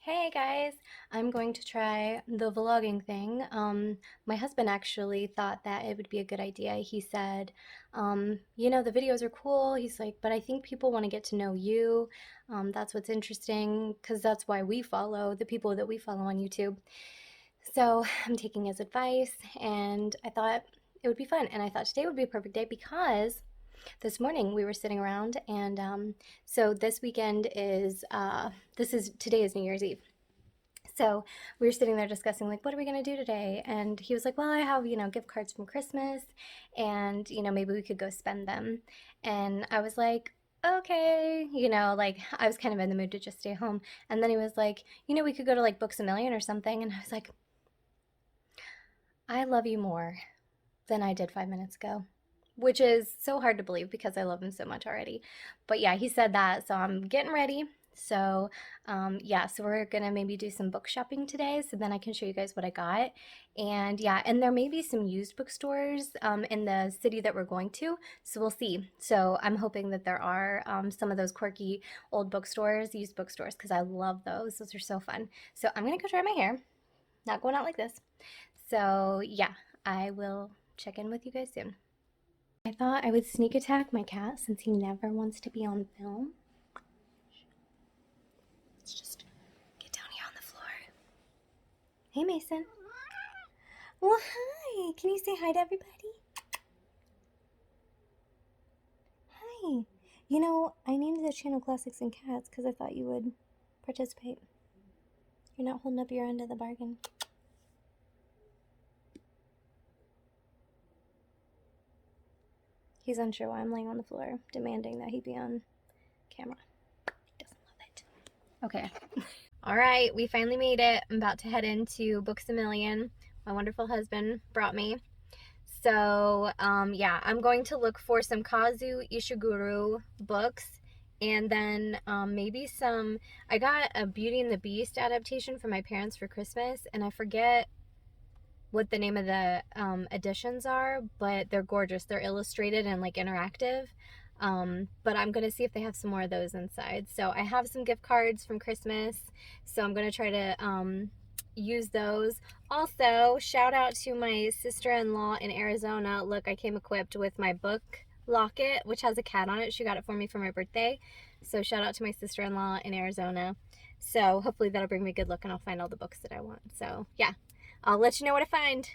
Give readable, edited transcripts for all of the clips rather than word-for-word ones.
Hey guys, I'm going to try the vlogging thing. My husband actually thought that it would be a good idea. He said, the videos are cool. He's like, but I think people want to get to know you. That's what's interesting because that's why we follow the people that we follow on YouTube. So I'm taking his advice and I thought it would be fun. And I thought today would be a perfect day because this morning we were sitting around and so this weekend is today is New Year's Eve. So we were sitting there discussing, like, what are we going to do today? And he was like, well, I have, gift cards from Christmas and, maybe we could go spend them. And I was like, okay, like I was kind of in the mood to just stay home. And then he was like, we could go to like Books a Million or something. And I was like, I love you more than I did 5 minutes ago, which is so hard to believe because I love him so much already. But yeah, he said that, so I'm getting ready. So yeah, so we're gonna maybe do some book shopping today, so then I can show you guys what I got. And yeah, and there may be some used bookstores in the city that we're going to, so we'll see. So I'm hoping that there are some of those quirky old bookstores, used bookstores, because I love those. Those are so fun. So I'm gonna go dry my hair. Not going out like this. So yeah, I will check in with you guys soon. I thought I would sneak attack my cat since he never wants to be on film. Let's just get down here on the floor. Hey, Mason. Well, hi. Can you say hi to everybody? Hi. I named the channel Classics and Cats because I thought you would participate. You're not holding up your end of the bargain. He's unsure why I'm laying on the floor, demanding that he be on camera. He doesn't love it. Okay. All right, we finally made it. I'm about to head into Books a Million. My wonderful husband brought me. So, yeah, I'm going to look for some Kazu Ishiguro books and then maybe some. I got a Beauty and the Beast adaptation for my parents for Christmas, and I forget what the name of the editions are, but they're gorgeous. They're illustrated and like interactive. But I'm gonna see if they have some more of those inside. So I have some gift cards from Christmas, so I'm gonna try to use those. Also, shout out to my sister-in-law in Arizona. Look, I came equipped with my book locket, which has a cat on it. She got it for me for my birthday. So shout out to my sister-in-law in Arizona. So hopefully that'll bring me good luck and I'll find all the books that I want. So yeah, I'll let you know what I find.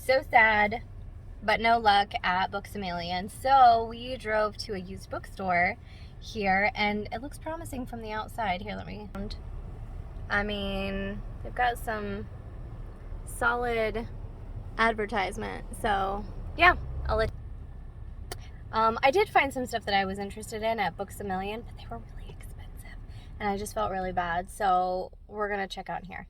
So sad, but no luck at Books a Million. So we drove to a used bookstore here, and it looks promising from the outside. Here, let me. I mean, they've got some solid advertisement. So yeah, I'll let. I did find some stuff that I was interested in at Books a Million, but they were really expensive, and I just felt really bad. So we're gonna check out here.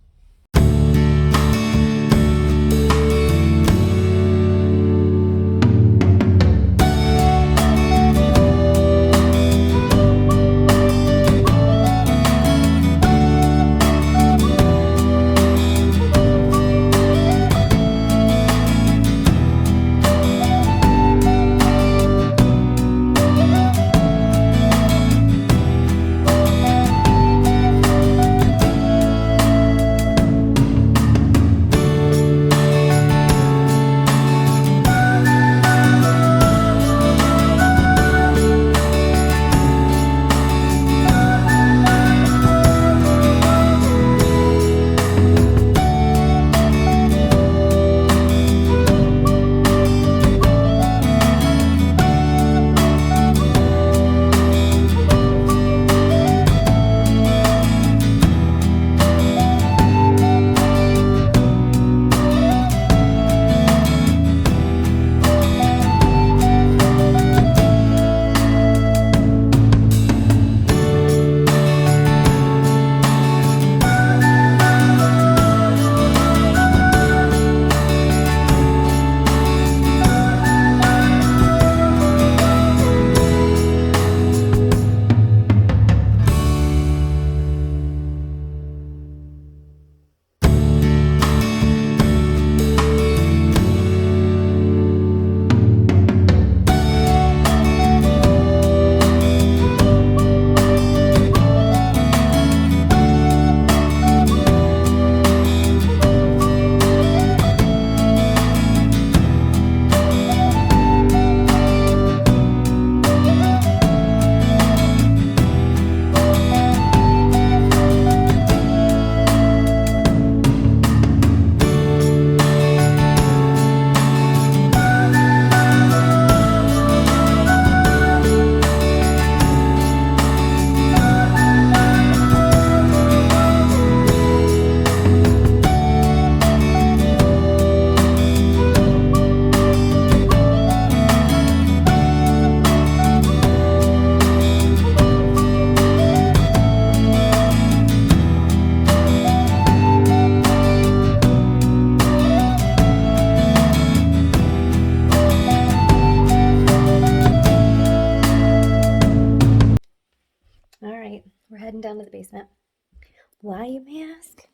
Why, you may ask?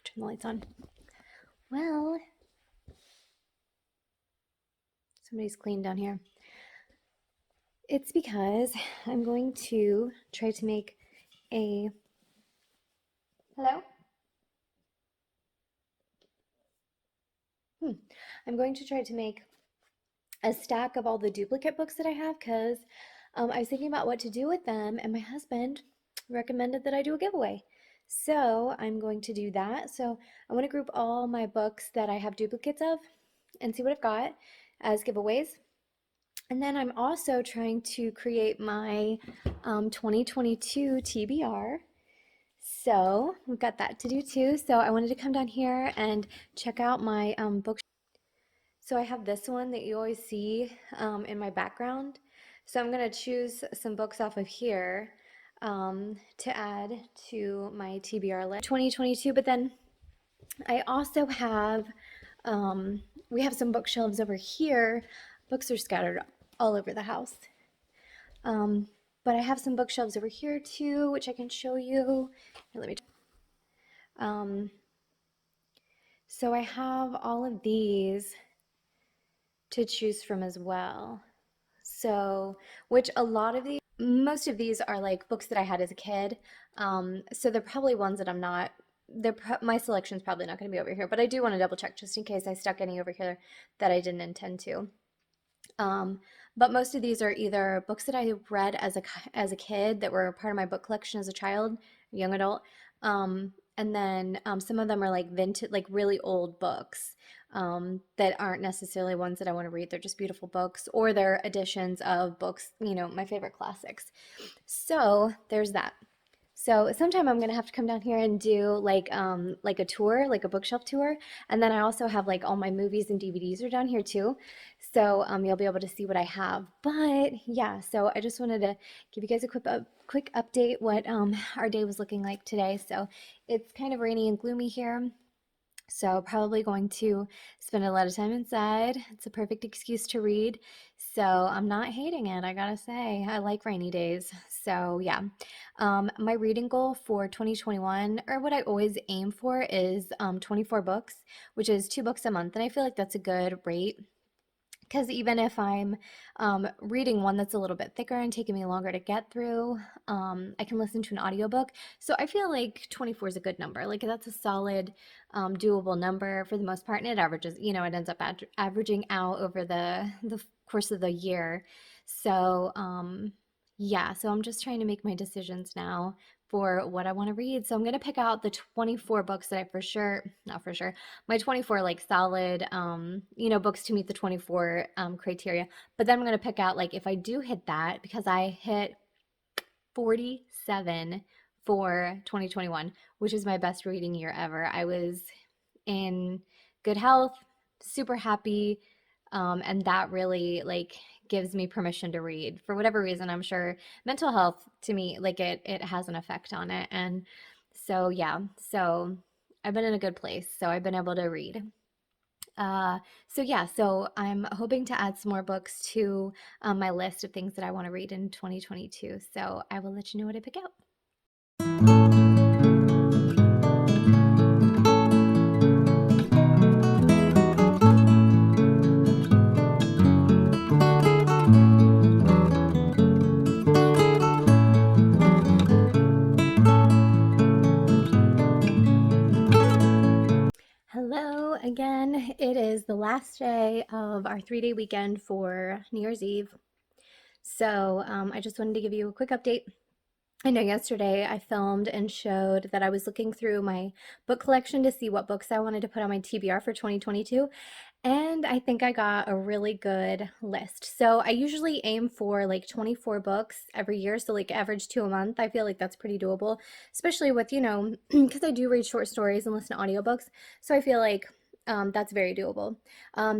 Turn the lights on. Well, somebody's clean down here. It's because I'm going to try to make a... Hello? I'm going to try to make a stack of all the duplicate books that I have because I was thinking about what to do with them, and my husband recommended that I do a giveaway. So I'm going to do that. So I want to group all my books that I have duplicates of and see what I've got as giveaways. And then I'm also trying to create my 2022 TBR. So we've got that to do too. So I wanted to come down here and check out my book. So I have this one that you always see in my background. So I'm going to choose some books off of here to add to my TBR list 2022. But then I also have, we have some bookshelves over here. Books are scattered all over the house. But I have some bookshelves over here too, which I can show you. Here, let me. So I have all of these to choose from as well. So, which a lot of these, most of these are like books that I had as a kid. So they're probably ones that I'm not, my selection's probably not going to be over here, but I do want to double check just in case I stuck any over here that I didn't intend to. But most of these are either books that I read as a kid that were part of my book collection as a child, young adult. And then some of them are like vintage, like really old books that aren't necessarily ones that I want to read. They're just beautiful books, or they're editions of books, you know, my favorite classics. So there's that. So sometime I'm gonna have to come down here and do like a tour, like a bookshelf tour. And then I also have like all my movies and DVDs are down here too. So you'll be able to see what I have. But yeah, so I just wanted to give you guys a quick update what our day was looking like today. So it's kind of rainy and gloomy here. So probably going to spend a lot of time inside. It's a perfect excuse to read. So I'm not hating it, I gotta say. I like rainy days. So yeah. My reading goal for 2021, or what I always aim for, is 24 books, which is 2 books a month. And I feel like that's a good rate. Because even if I'm reading one that's a little bit thicker and taking me longer to get through, I can listen to an audiobook. So I feel like 24 is a good number. Like that's a solid, doable number for the most part. And it averages, you know, it ends up averaging out over the course of the year. So yeah, so I'm just trying to make my decisions now for what I want to read. So I'm going to pick out the 24 books that I for sure, not for sure, my 24 like solid, you know, books to meet the 24 criteria. But then I'm going to pick out like if I do hit that, because I hit 47 for 2021, which is my best reading year ever. I was in good health, super happy, and that really like gives me permission to read. For whatever reason, I'm sure mental health to me, like it has an effect on it. And so yeah, so I've been in a good place. So I've been able to read. So yeah, so I'm hoping to add some more books to my list of things that I want to read in 2022. So I will let you know what I pick out. Hello again. It is the last day of our 3-day weekend for New Year's Eve. So I just wanted to give you a quick update. I know yesterday I filmed and showed that I was looking through my book collection to see what books I wanted to put on my TBR for 2022. And I think I got a really good list. So I usually aim for like 24 books every year. So like average 2 a month. I feel like that's pretty doable, especially with, you know, because I do read short stories and listen to audiobooks. So I feel like that's very doable.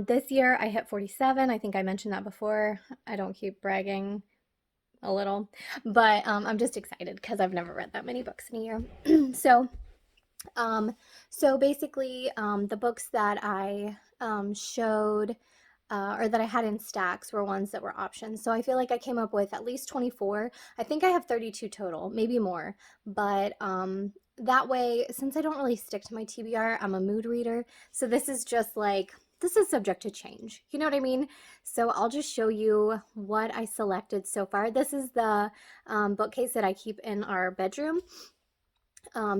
This year I hit 47. I think I mentioned that before. I don't keep bragging a little, but I'm just excited because I've never read that many books in a year. So basically, the books that I showed or that I had in stacks were ones that were options. So I feel like I came up with at least 24. I think I have 32 total, maybe more. But that way, since I don't really stick to my TBR, I'm a mood reader. So this is just like, this is subject to change. You know what I mean? So I'll just show you what I selected so far. This is the bookcase that I keep in our bedroom.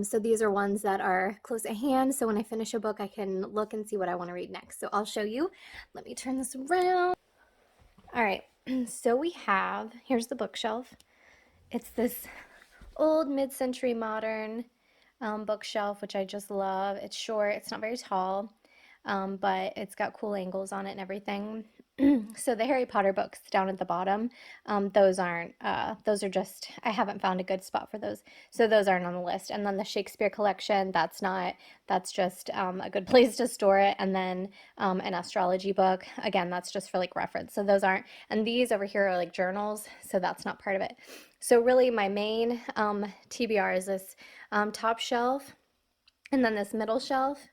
So these are ones that are close at hand. So when I finish a book, I can look and see what I want to read next. So I'll show you. Let me turn this around. All right. So we have, here's the bookshelf. It's this old mid-century modern bookshelf, which I just love. It's short, it's not very tall, but it's got cool angles on it and everything. So the Harry Potter books down at the bottom, those aren't, those are just, I haven't found a good spot for those. So those aren't on the list. And then the Shakespeare collection, that's not, that's just a good place to store it. And then an astrology book, again, that's just for like reference. So those aren't, and these over here are like journals, so that's not part of it. So really my main TBR is this top shelf and then this middle shelf.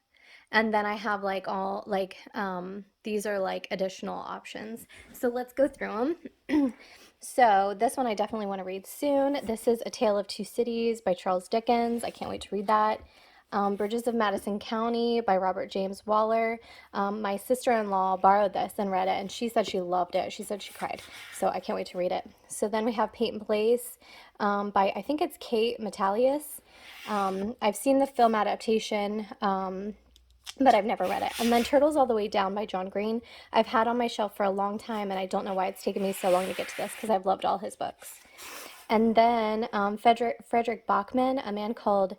And then I have like all like these are like additional options. So let's go through them. So this one I definitely want to read soon. This is A Tale of Two Cities by Charles Dickens. I can't wait to read that. Bridges of Madison County by Robert James Waller. My sister-in-law borrowed this and read it, and she said she loved it. She said she cried. So I can't wait to read it. So then we have Peyton Place by, I think it's Kate Metalius. I've seen the film adaptation, but I've never read it. And then Turtles All the Way Down by John Green. I've had on my shelf for a long time, and I don't know why it's taken me so long to get to this because I've loved all his books. And then Frederick Bachman, A Man Called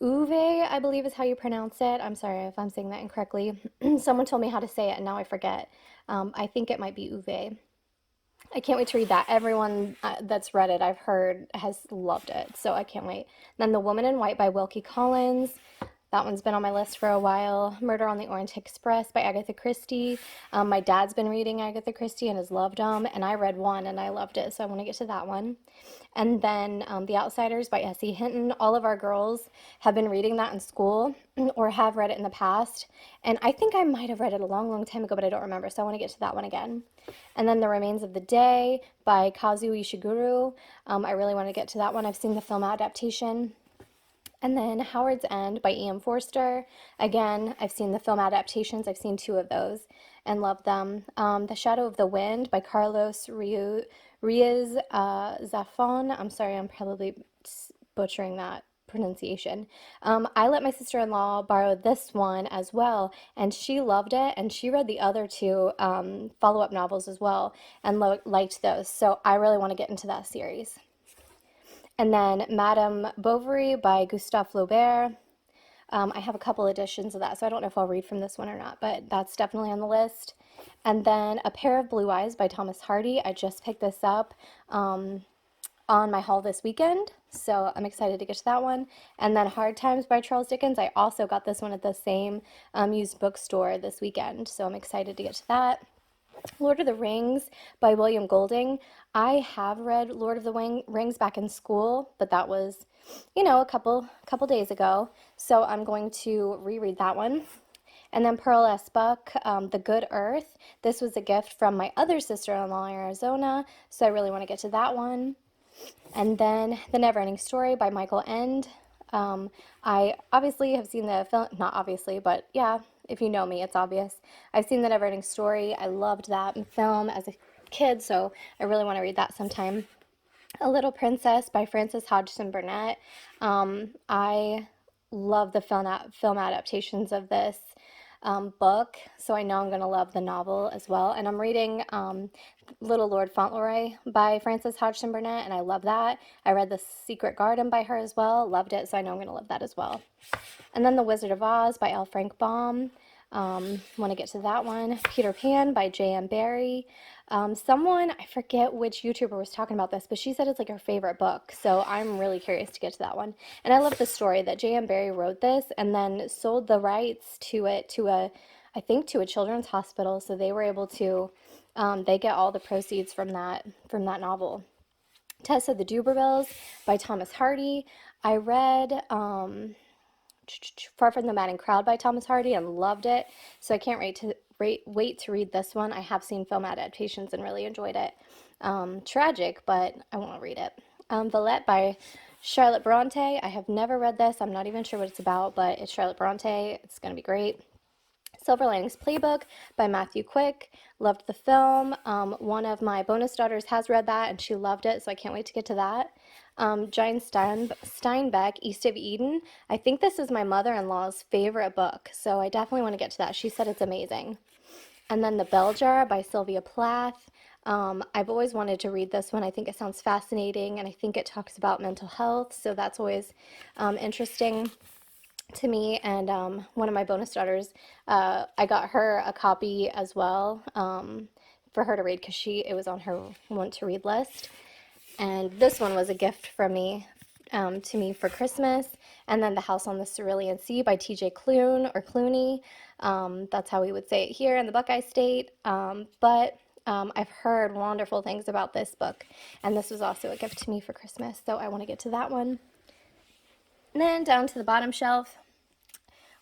Uwe, I believe is how you pronounce it. I'm sorry if I'm saying that incorrectly. Someone told me how to say it, and now I forget. I think it might be Uwe. I can't wait to read that. Everyone that's read it, I've heard, has loved it, so I can't wait. Then The Woman in White by Wilkie Collins. That one's been on my list for a while. Murder on the Orient Express by Agatha Christie. My dad's been reading Agatha Christie and has loved them, and I read one and I loved it, so I want to get to that one. And then The Outsiders by S.E. Hinton. All of our girls have been reading that in school or have read it in the past. And I think I might have read it a long, long time ago, but I don't remember, so I want to get to that one again. And then The Remains of the Day by Kazuo Ishiguro. I really want to get to that one. I've seen the film adaptation. And then Howard's End by E.M. Forster. Again, I've seen the film adaptations. I've seen two of those and loved them. The Shadow of the Wind by Carlos Ruiz Zafón. I'm sorry, I'm probably butchering that pronunciation. I let my sister-in-law borrow this one as well, and she loved it, and she read the other two follow-up novels as well and liked those. So I really want to get into that series. And then Madame Bovary by Gustave Flaubert. I have a couple editions of that, so I don't know if I'll read from this one or not, but that's definitely on the list. And then A Pair of Blue Eyes by Thomas Hardy. I just picked this up on my haul this weekend, so I'm excited to get to that one. And then Hard Times by Charles Dickens. I also got this one at the same used bookstore this weekend, so I'm excited to get to that. Lord of the Rings by William Golding. I have read Lord of the Rings back in school, but that was, you know, a couple days ago. So I'm going to reread that one. And then Pearl S. Buck, The Good Earth. This was a gift from my other sister-in-law in Arizona, so I really want to get to that one. And then The Neverending Story by Michael Ende. I obviously have seen the film, not obviously, but yeah, if you know me, it's obvious. I've seen The Neverending Story. I loved that film as a kid, so I really want to read that sometime. A Little Princess by Frances Hodgson Burnett. I love the film adaptations of this book, so I know I'm going to love the novel as well. And I'm reading Little Lord Fauntleroy by Frances Hodgson Burnett, and I love that. I read The Secret Garden by her as well, loved it, so I know I'm going to love that as well. And then The Wizard of Oz by L. Frank Baum. Want to get to that one. Peter Pan by J.M. Barrie. Someone, I forget which YouTuber was talking about this, but she said it's like her favorite book, so I'm really curious to get to that one. And I love the story that J.M. Barrie wrote this and then sold the rights to it to I think to a children's hospital, so they were able to, they get all the proceeds from that novel. Tessa the Dubervilles by Thomas Hardy. I read Far from the Madding Crowd by Thomas Hardy and loved it, so I can't wait to read this one. I have seen film adaptations and really enjoyed it. Tragic, but I won't read it. Villette by Charlotte Bronte. I have never read this. I'm not even sure what it's about, but it's Charlotte Bronte. It's going to be great. Silver Linings Playbook by Matthew Quick. Loved the film. One of my bonus daughters has read that and she loved it, so I can't wait to get to that. Jane Steinbeck, East of Eden. I think this is my mother-in-law's favorite book, so I definitely want to get to that. She said it's amazing. And then The Bell Jar by Sylvia Plath. I've always wanted to read this one. I think it sounds fascinating, and I think it talks about mental health, so that's always interesting to me. And one of my bonus daughters, I got her a copy as well for her to read because it was on her want to read list. And this one was a gift from me to me for Christmas. And then The House on the Cerulean Sea by T.J. Clooney. That's how we would say it here in the Buckeye State. But I've heard wonderful things about this book, and this was also a gift to me for Christmas, so I want to get to that one. And then down to the bottom shelf,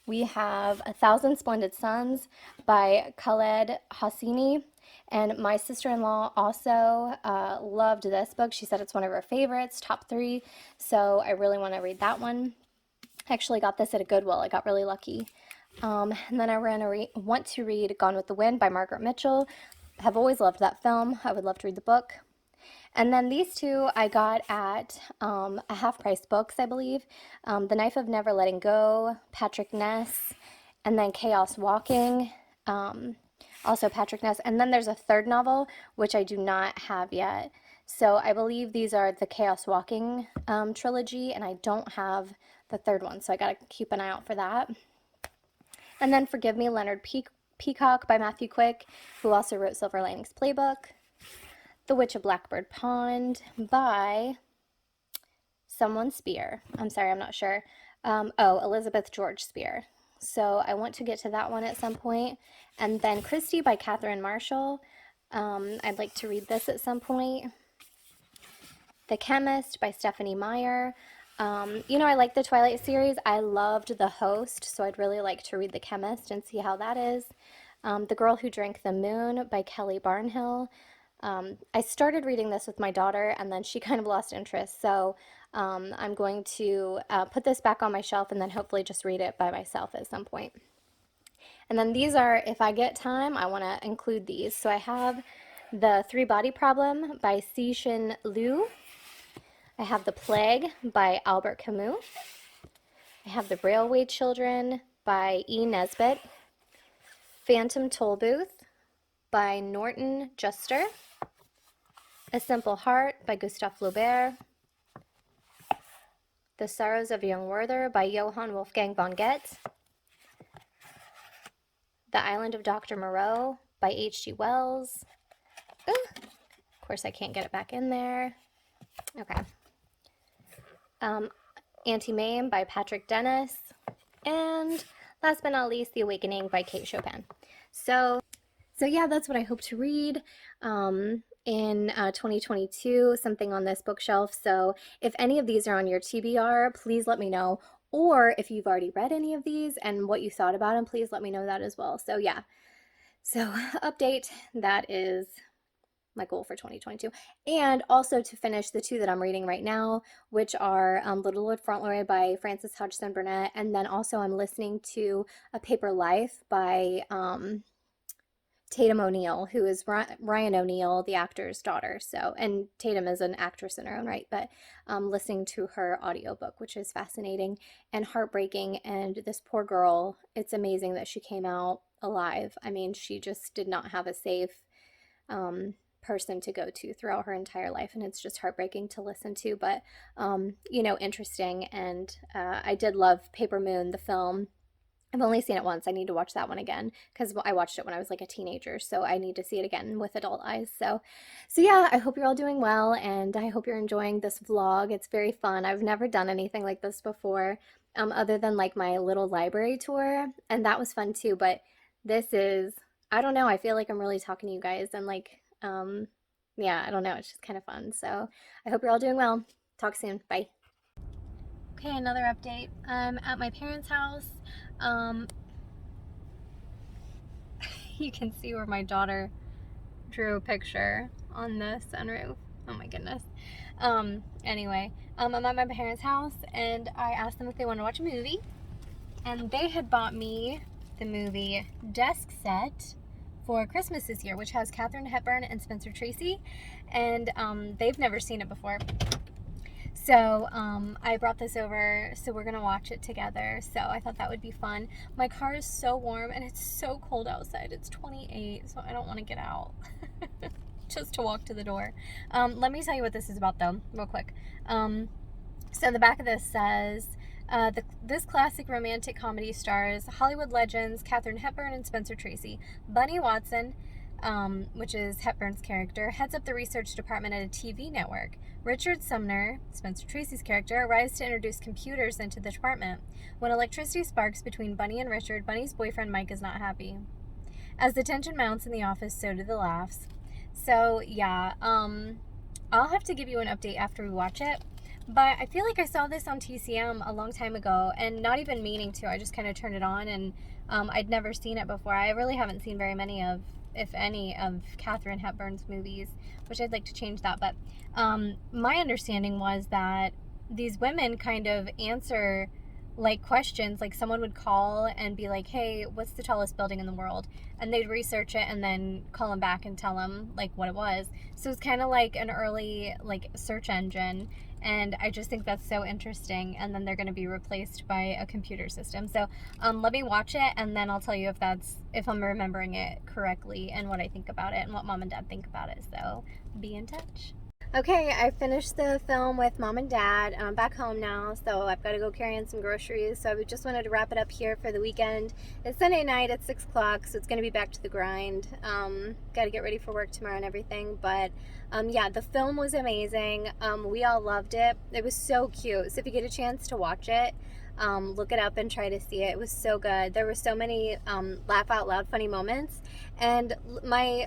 we have A Thousand Splendid Suns by Khaled Hosseini. And my sister-in-law also loved this book. She said it's one of her favorites, top 3. So I really want to read that one. I actually got this at a Goodwill. I got really lucky. And then I want to read Gone with the Wind by Margaret Mitchell. Have always loved that film. I would love to read the book. And then these two I got at a half-price books, I believe. The Knife of Never Letting Go, Patrick Ness, and then Chaos Walking, also Patrick Ness. And then there's a third novel, which I do not have yet. So I believe these are the Chaos Walking trilogy, and I don't have the third one, so I gotta keep an eye out for that. And then Forgive Me, Leonard Peacock by Matthew Quick, who also wrote Silver Linings Playbook. The Witch of Blackbird Pond by someone Spear. I'm sorry, I'm not sure. Elizabeth George Spear. So I want to get to that one at some point. And then Christie by Catherine Marshall. I'd like to read this at some point. The Chemist by Stephanie Meyer. I like the Twilight series. I loved The Host, so I'd really like to read The Chemist and see how that is. The Girl Who Drank the Moon by Kelly Barnhill. I started reading this with my daughter, and then she kind of lost interest, so I'm going to put this back on my shelf and then hopefully just read it by myself at some point. And then these are, if I get time, I want to include these. So I have The Three Body Problem by Cixin Liu. I have The Plague by Albert Camus. I have The Railway Children by E. Nesbit. Phantom Tollbooth by Norton Juster. A Simple Heart by Gustave Flaubert. The Sorrows of Young Werther by Johann Wolfgang von Goethe. The Island of Dr. Moreau by H.G. Wells. Ooh, of course, I can't get it back in there. Okay. Auntie Mame by Patrick Dennis. And last but not least, The Awakening by Kate Chopin. So yeah, that's what I hope to read in 2022, something on this bookshelf. So if any of these are on your TBR, please let me know. Or if you've already read any of these and what you thought about them, please let me know that as well. So yeah, so update, that is my goal for 2022. And also to finish the 2 that I'm reading right now, which are Little Lord Fauntleroy by Frances Hodgson Burnett, and then also I'm listening to A Paper Life by Tatum O'Neal, who is Ryan O'Neal, the actor's daughter. So, and Tatum is an actress in her own right, but listening to her audiobook, which is fascinating and heartbreaking. And this poor girl, it's amazing that she came out alive. I mean, she just did not have a safe person to go to throughout her entire life, and it's just heartbreaking to listen to, but interesting. And I did love Paper Moon, the film. I've only seen it once. I need to watch that one again because I watched it when I was like a teenager, so I need to see it again with adult eyes. So yeah, I hope you're all doing well, and I hope you're enjoying this vlog. It's very fun. I've never done anything like this before, other than like my little library tour, and that was fun too. But this is, I don't know, I feel like I'm really talking to you guys, and like, yeah, I don't know, it's just kind of fun. So I hope you're all doing well. Talk soon. Bye. Okay, another update. I'm at my parents' house. You can see where my daughter drew a picture on the sunroof. Oh my goodness. Anyway, I'm at my parents' house and I asked them if they wanted to watch a movie. And they had bought me the movie Desk Set for Christmas this year, which has Katharine Hepburn and Spencer Tracy. And they've never seen it before. So I brought this over, so we're gonna watch it together. So I thought that would be fun. My car is so warm and it's so cold outside. It's 28, so I don't want to get out just to walk to the door. Let me tell you what this is about though, real quick. So the back of this says, this classic romantic comedy stars Hollywood legends Katharine Hepburn and Spencer Tracy. Bunny Watson, which is Hepburn's character, heads up the research department at a TV network. Richard Sumner, Spencer Tracy's character, arrives to introduce computers into the department. When electricity sparks between Bunny and Richard, Bunny's boyfriend Mike is not happy. As the tension mounts in the office, so do the laughs. So yeah, I'll have to give you an update after we watch it. But I feel like I saw this on TCM a long time ago, and not even meaning to. I just kind of turned it on, and I'd never seen it before. I really haven't seen very many of, if any, of Katharine Hepburn's movies, which I'd like to change that. But my understanding was that these women kind of answer like questions, like someone would call and be like, hey, what's the tallest building in the world? And they'd research it and then call them back and tell them like what it was. So it's kind of like an early like search engine, and I just think that's so interesting. And then they're going to be replaced by a computer system. So let me watch it and then I'll tell you if I'm remembering it correctly and what I think about it and what Mom and Dad think about it. So be in touch. Okay, I finished the film with Mom and Dad, and I'm back home now, so I've got to go carry in some groceries. So I just wanted to wrap it up here for the weekend. It's Sunday night at 6 o'clock, so it's going to be back to the grind. Got to get ready for work tomorrow and everything, but yeah, the film was amazing. We all loved it. It was so cute, so if you get a chance to watch it, look it up and try to see it. It was so good. There were so many laugh out loud funny moments, and my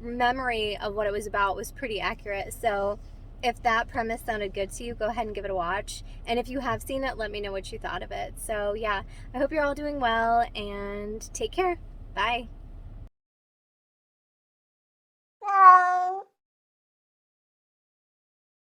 memory of what it was about was pretty accurate. So if that premise sounded good to you, go ahead and give it a watch. And if you have seen it, let me know what you thought of it. So yeah, I hope you're all doing well and take care. Bye.